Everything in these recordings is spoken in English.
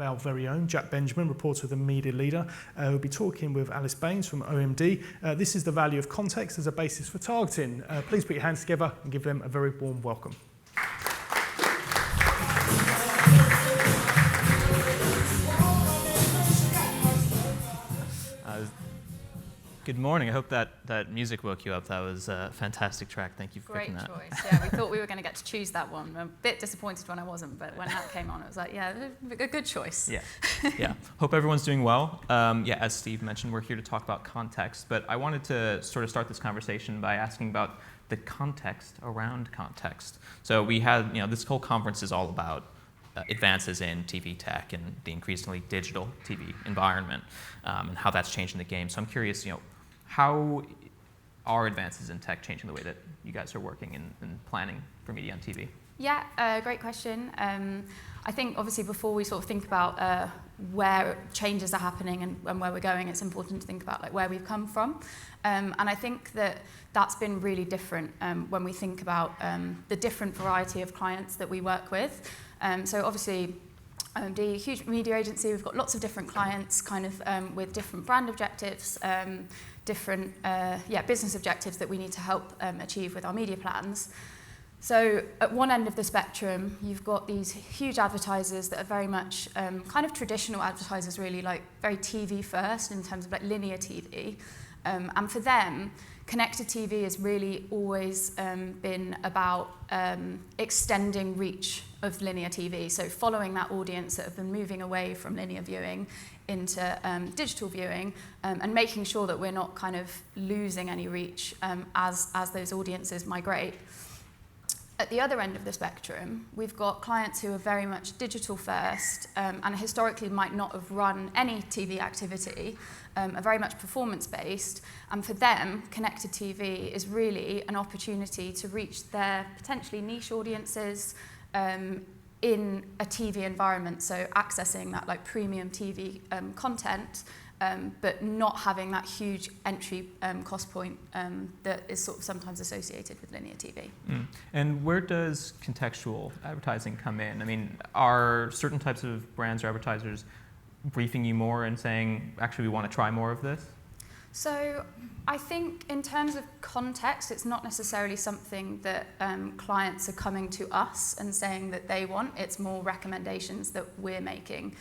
our very own Jack Benjamin, reporter with the Media Leader, who'll be talking with Alice Baines from OMD. This is the value of context as a basis for targeting. Please put your hands together and give them a very warm welcome. Good morning. I hope that music woke you up. That was a fantastic track. Thank you for picking that. Great choice. Yeah, we thought we were going to get to choose that one. I'm a bit disappointed when I wasn't, but when that came on, it was like, yeah, a good choice. Yeah, yeah. Hope everyone's doing well. Yeah, as Steve mentioned, we're here to talk about context, but I wanted to sort of start this conversation by asking about the context around context. So we had, this whole conference is all about advances in TV tech and the increasingly digital TV environment and how that's changing the game. So I'm curious, how are advances in tech changing the way that you guys are working and planning for media on TV? Yeah, great question. I think obviously before we sort of think about where changes are happening and where we're going, it's important to think about like where we've come from. And I think that's been really different when we think about the different variety of clients that we work with. So obviously, OMD, huge media agency, we've got lots of different clients kind of with different brand objectives, different business objectives that we need to help achieve with our media plans. So at one end of the spectrum, you've got these huge advertisers that are very much kind of traditional advertisers, really, like very TV first in terms of like linear TV. And for them, connected TV has really always been about extending reach of linear TV. So following that audience that have been moving away from linear viewing into digital viewing and making sure that we're not kind of losing any reach as those audiences migrate. At the other end of the spectrum, we've got clients who are very much digital first and historically might not have run any TV activity, are very much performance-based, and for them, connected TV is really an opportunity to reach their potentially niche audiences in a TV environment, so accessing that like premium TV content, but not having that huge entry cost point that is sort of sometimes associated with linear TV. And where does contextual advertising come in? I mean, are certain types of brands or advertisers briefing you more and saying, actually, we want to try more of this? So I think in terms of context, it's not necessarily something that clients are coming to us and saying that they want. It's more recommendations that we're making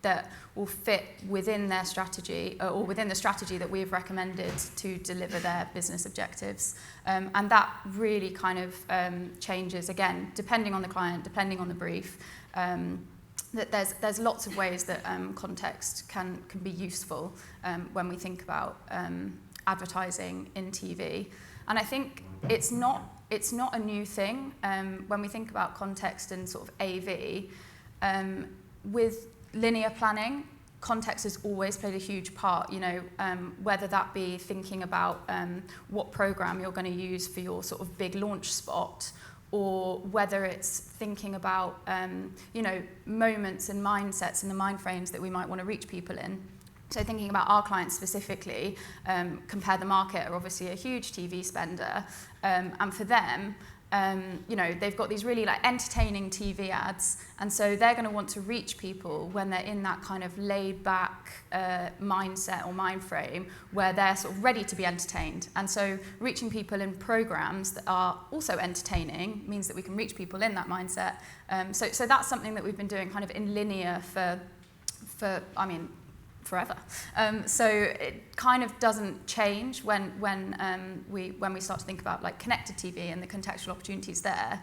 that will fit within their strategy or within the strategy that we've recommended to deliver their business objectives. And that really kind of changes, again, depending on the client, depending on the brief. That there's lots of ways that context can be useful when we think about advertising in TV. And I think it's not a new thing when we think about context and sort of AV. With linear planning, context has always played a huge part, whether that be thinking about what program you're going to use for your sort of big launch spot, or whether it's thinking about, moments and mindsets and the mind frames that we might want to reach people in. So thinking about our clients specifically, Compare the Market are obviously a huge TV spender, and for them, they've got these really like entertaining TV ads, and so they're going to want to reach people when they're in that kind of laid back mindset or mind frame where they're sort of ready to be entertained. And so reaching people in programs that are also entertaining means that we can reach people in that mindset. So that's something that we've been doing kind of in linear for forever. So it kind of doesn't change when we start to think about like connected TV and the contextual opportunities there.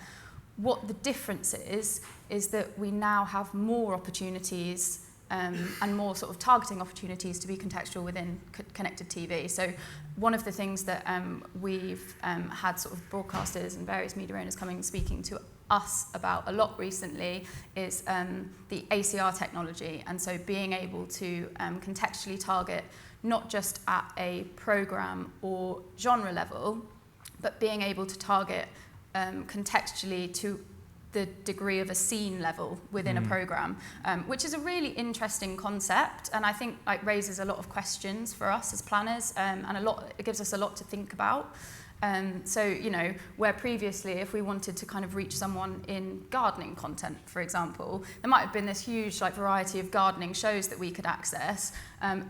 What the difference is that we now have more opportunities and more sort of targeting opportunities to be contextual within connected TV. So one of the things that we've had sort of broadcasters and various media owners coming and speaking to us about a lot recently is the ACR technology, and so being able to contextually target not just at a program or genre level, but being able to target contextually to the degree of a scene level within a program, which is a really interesting concept, and I think like raises a lot of questions for us as planners, and it gives us a lot to think about. So, you know, where previously if we wanted to kind of reach someone in gardening content, for example, there might have been this huge like variety of gardening shows that we could access.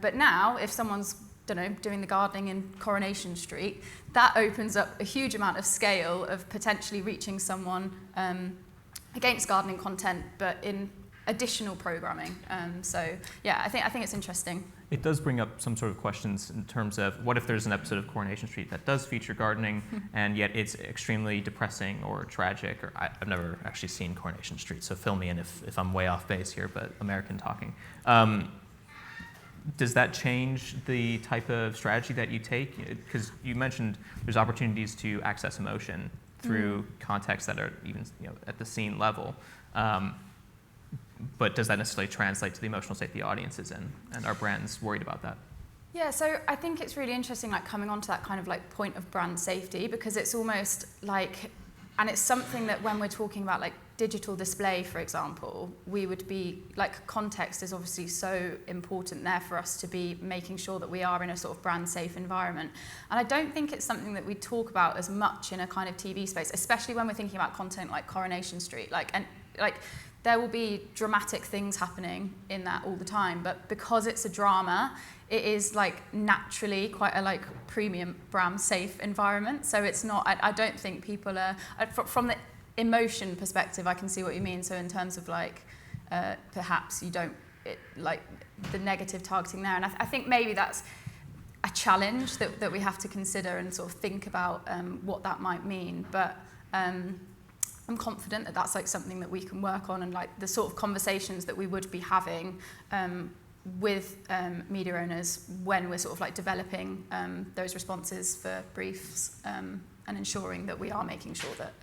But now if someone's, don't know, doing the gardening in Coronation Street, that opens up a huge amount of scale of potentially reaching someone against gardening content, but in additional programming. So yeah, I think it's interesting. It does bring up some sort of questions in terms of what if there's an episode of Coronation Street that does feature gardening and yet it's extremely depressing or tragic, or I've never actually seen Coronation Street, so fill me in if I'm way off base here, but American talking. Does that change the type of strategy that you take? Because you mentioned there's opportunities to access emotion through contexts that are even, you know, at the scene level. But does that necessarily translate to the emotional state the audience is in? And are brands worried about that? Yeah, so I think it's really interesting, like coming on to that kind of like point of brand safety, because it's almost like, and it's something that when we're talking about like digital display, for example, we would be like, context is obviously so important there for us to be making sure that we are in a sort of brand safe environment. And I don't think it's something that we talk about as much in a kind of TV space, especially when we're thinking about content like Coronation Street, there will be dramatic things happening in that all the time, but because it's a drama, it is like naturally quite a like premium brand safe environment. So it's not, I don't think people are, from the emotion perspective, I can see what you mean. So in terms of like, perhaps you don't, like the negative targeting there. And I think maybe that's a challenge that we have to consider and sort of think about what that might mean. But I'm confident that that's like something that we can work on, and like the sort of conversations that we would be having with media owners when we're sort of like developing those responses for briefs and ensuring that we are making sure that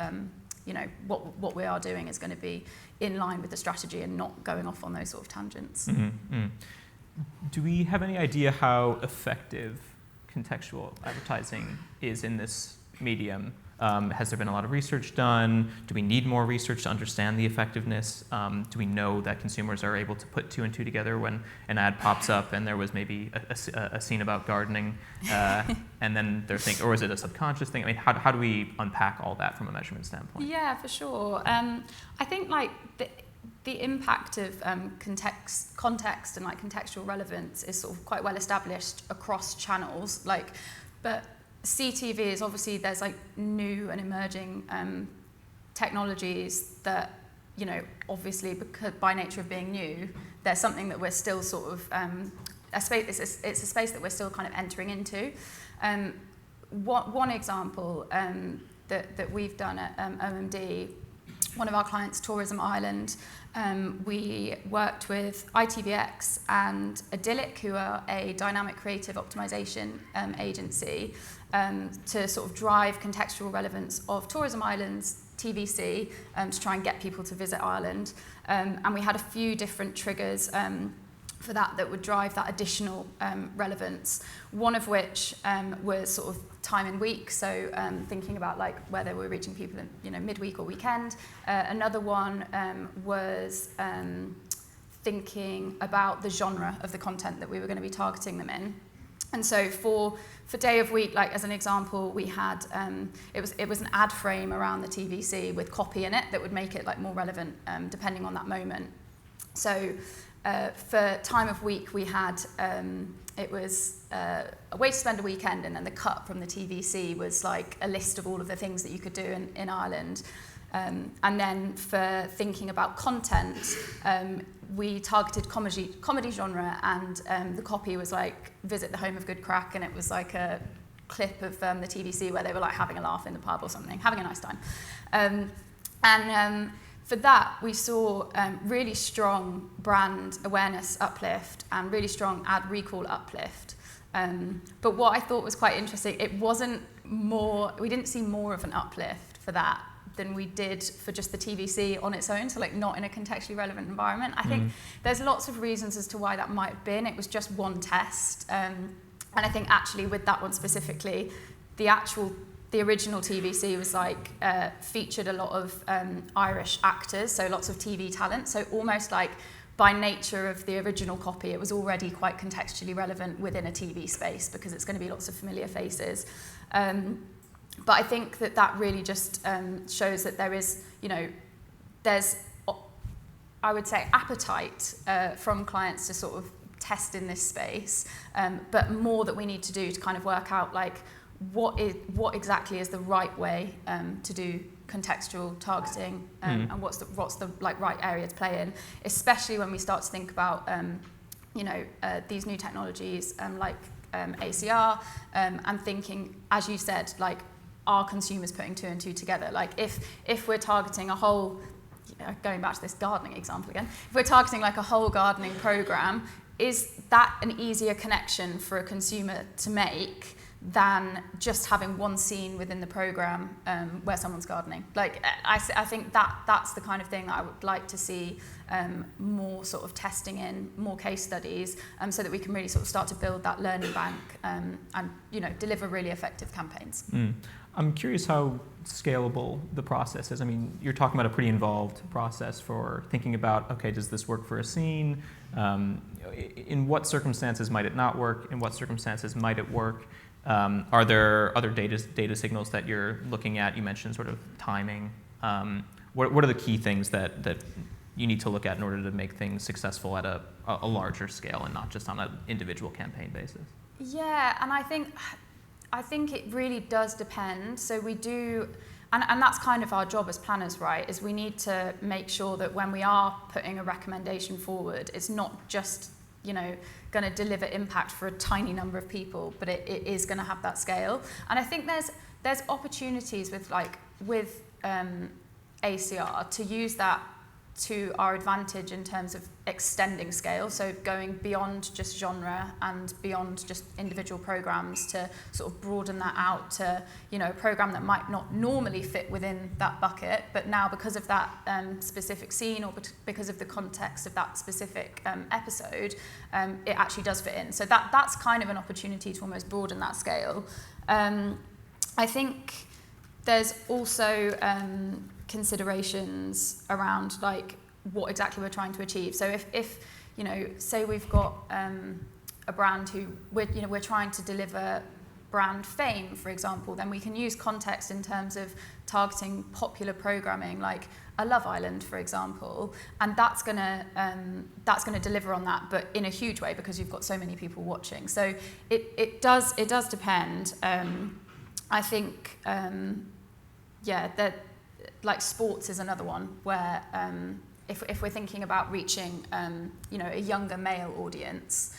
you know what we are doing is going to be in line with the strategy and not going off on those sort of tangents. Do we have any idea how effective contextual advertising is in this medium? Has there been a lot of research done? Do we need more research to understand the effectiveness? Do we know that consumers are able to put two and two together when an ad pops up and there was maybe a scene about gardening, and then they're thinking, or is it a subconscious thing? I mean, how do we unpack all that from a measurement standpoint? Yeah, for sure. I think like the impact of context and like contextual relevance is sort of quite well established across channels. But CTV is obviously, there's like new and emerging technologies that, you know, obviously because by nature of being new, there's something that we're still sort of it's a space that we're still kind of entering into. One example that we've done at OMD, one of our clients, Tourism Ireland, we worked with ITVX and Idyllic, who are a dynamic creative optimization agency, to sort of drive contextual relevance of Tourism Ireland's TVC to try and get people to visit Ireland. And we had a few different triggers for that would drive that additional relevance. One of which was sort of time in week, so thinking about like whether we're reaching people in, you know, midweek or weekend. Another one was thinking about the genre of the content that we were going to be targeting them in. And so for day of week, like as an example, we had it was an ad frame around the TVC with copy in it that would make it like more relevant depending on that moment. So for time of week, we had it was a way to spend a weekend, and then the cut from the TVC was like a list of all of the things that you could do in Ireland. And then for thinking about content, we targeted comedy genre, and the copy was like visit the home of good crack, and it was like a clip of the TVC where they were like having a laugh in the pub or something, having a nice time. For that, we saw really strong brand awareness uplift and really strong ad recall uplift. But what I thought was quite interesting, we didn't see more of an uplift for that than we did for just the TVC on its own, so like not in a contextually relevant environment. I think there's lots of reasons as to why that might have been. It was just one test. And I think actually with that one specifically, the original TVC was like featured a lot of Irish actors, so lots of TV talent. So almost like by nature of the original copy, it was already quite contextually relevant within a TV space because it's going to be lots of familiar faces. But I think that really just shows that there is, there's, I would say, appetite from clients to sort of test in this space, but more that we need to do to kind of work out like what exactly is the right way to do contextual targeting, and what's the like right area to play in, especially when we start to think about these new technologies like ACR, and thinking, as you said, like, are consumers putting two and two together? Like if we're targeting a whole, going back to this gardening example again, if we're targeting like a whole gardening program, is that an easier connection for a consumer to make than just having one scene within the program where someone's gardening? Like, I think that's the kind of thing that I would like to see more sort of testing in, more case studies, so that we can really sort of start to build that learning bank and deliver really effective campaigns. I'm curious how scalable the process is. I mean, you're talking about a pretty involved process for thinking about, okay, does this work for a scene? In what circumstances might it not work? In what circumstances might it work? Are there other data signals that you're looking at? You mentioned sort of timing. What are the key things that you need to look at in order to make things successful at a larger scale and not just on an individual campaign basis? Yeah, and I think it really does depend. So we do, and that's kind of our job as planners, right, is we need to make sure that when we are putting a recommendation forward, it's not just, going to deliver impact for a tiny number of people, but it is going to have that scale. And I think there's opportunities with ACR to use that to our advantage in terms of extending scale, so going beyond just genre and beyond just individual programs to sort of broaden that out to, a program that might not normally fit within that bucket, but now because of that specific scene or because of the context of that specific episode, it actually does fit in. So that's kind of an opportunity to almost broaden that scale. I think there's also considerations around like what exactly we're trying to achieve. So if say we've got a brand who we're trying to deliver brand fame, for example, then we can use context in terms of targeting popular programming like a Love Island, for example, and that's gonna deliver on that, but in a huge way because you've got so many people watching. So it does depend. I think that like sports is another one where if we're thinking about reaching a younger male audience,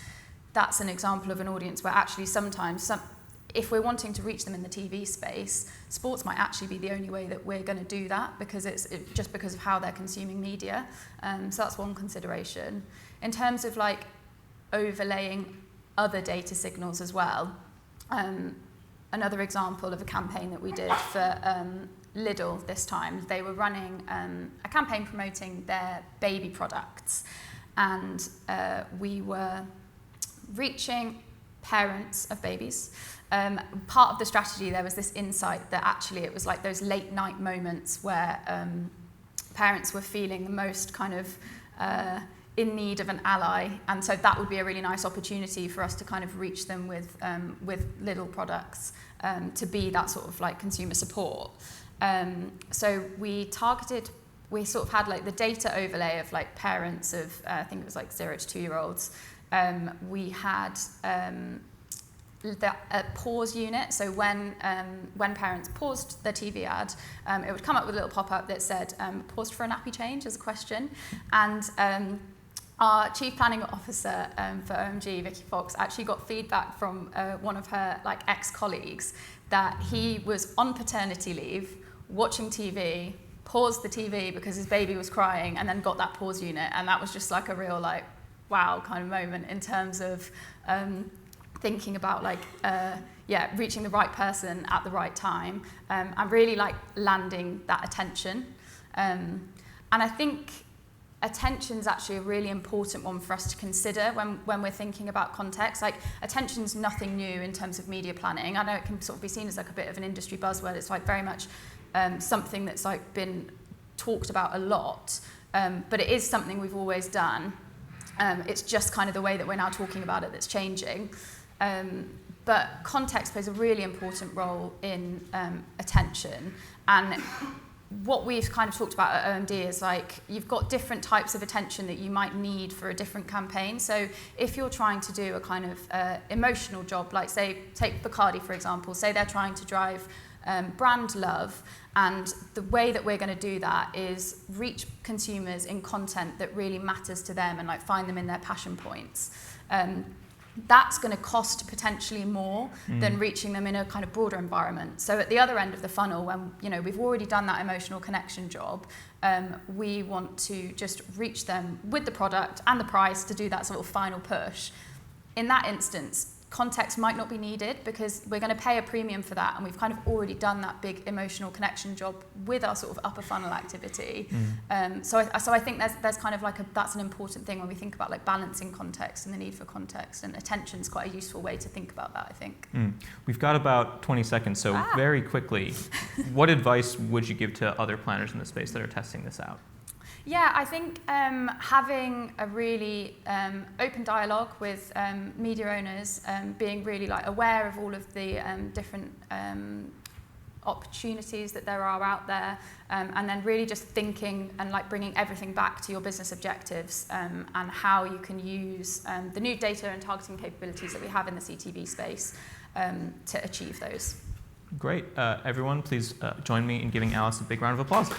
that's an example of an audience where actually sometimes if we're wanting to reach them in the TV space, sports might actually be the only way that we're going to do that because it's just because of how they're consuming media. So that's one consideration. In terms of like overlaying other data signals as well, another example of a campaign that we did for Lidl this time, they were running a campaign promoting their baby products, and we were reaching parents of babies. Part of the strategy, there was this insight that actually it was like those late night moments where parents were feeling the most kind of in need of an ally, and so that would be a really nice opportunity for us to kind of reach them with Lidl products to be that sort of like consumer support. So we sort of had like the data overlay of like parents of, I think it was like 0 to 2 year olds. We had a pause unit, so when parents paused their TV ad, it would come up with a little pop-up that said, paused for a nappy change as a question. And our Chief Planning Officer for OMG, Vicky Fox, actually got feedback from one of her like ex-colleagues that he was on paternity leave, watching TV, paused the TV because his baby was crying, and then got that pause unit. And that was just like a real like, wow kind of moment in terms of thinking about like, reaching the right person at the right time, and really like landing that attention. And I think attention's actually a really important one for us to consider when we're thinking about context. Like, attention's nothing new in terms of media planning. I know it can sort of be seen as like a bit of an industry buzzword. It's like very much something that's like been talked about a lot, but it is something we've always done. It's just kind of the way that we're now talking about it that's changing. but context plays a really important role in attention. And what we've kind of talked about at OMD is like you've got different types of attention that you might need for a different campaign. So if you're trying to do a kind of emotional job, like say, take Bacardi for example, say they're trying to drive brand love, and the way that we're going to do that is reach consumers in content that really matters to them and like find them in their passion points. That's going to cost potentially more than reaching them in a kind of broader environment. So at the other end of the funnel, when we've already done that emotional connection job, we want to just reach them with the product and the price to do that sort of final push. In that instance, context might not be needed because we're going to pay a premium for that, and we've kind of already done that big emotional connection job with our sort of upper funnel activity. So I think there's kind of like that's an important thing when we think about like balancing context and the need for context, and attention's quite a useful way to think about that, I think. We've got about 20 seconds, so very quickly, what advice would you give to other planners in the space that are testing this out? Yeah, I think having a really open dialogue with media owners, being really like aware of all of the different opportunities that there are out there, and then really just thinking and like bringing everything back to your business objectives, and how you can use the new data and targeting capabilities that we have in the CTV space to achieve those. Great. Everyone, please join me in giving Alice a big round of applause.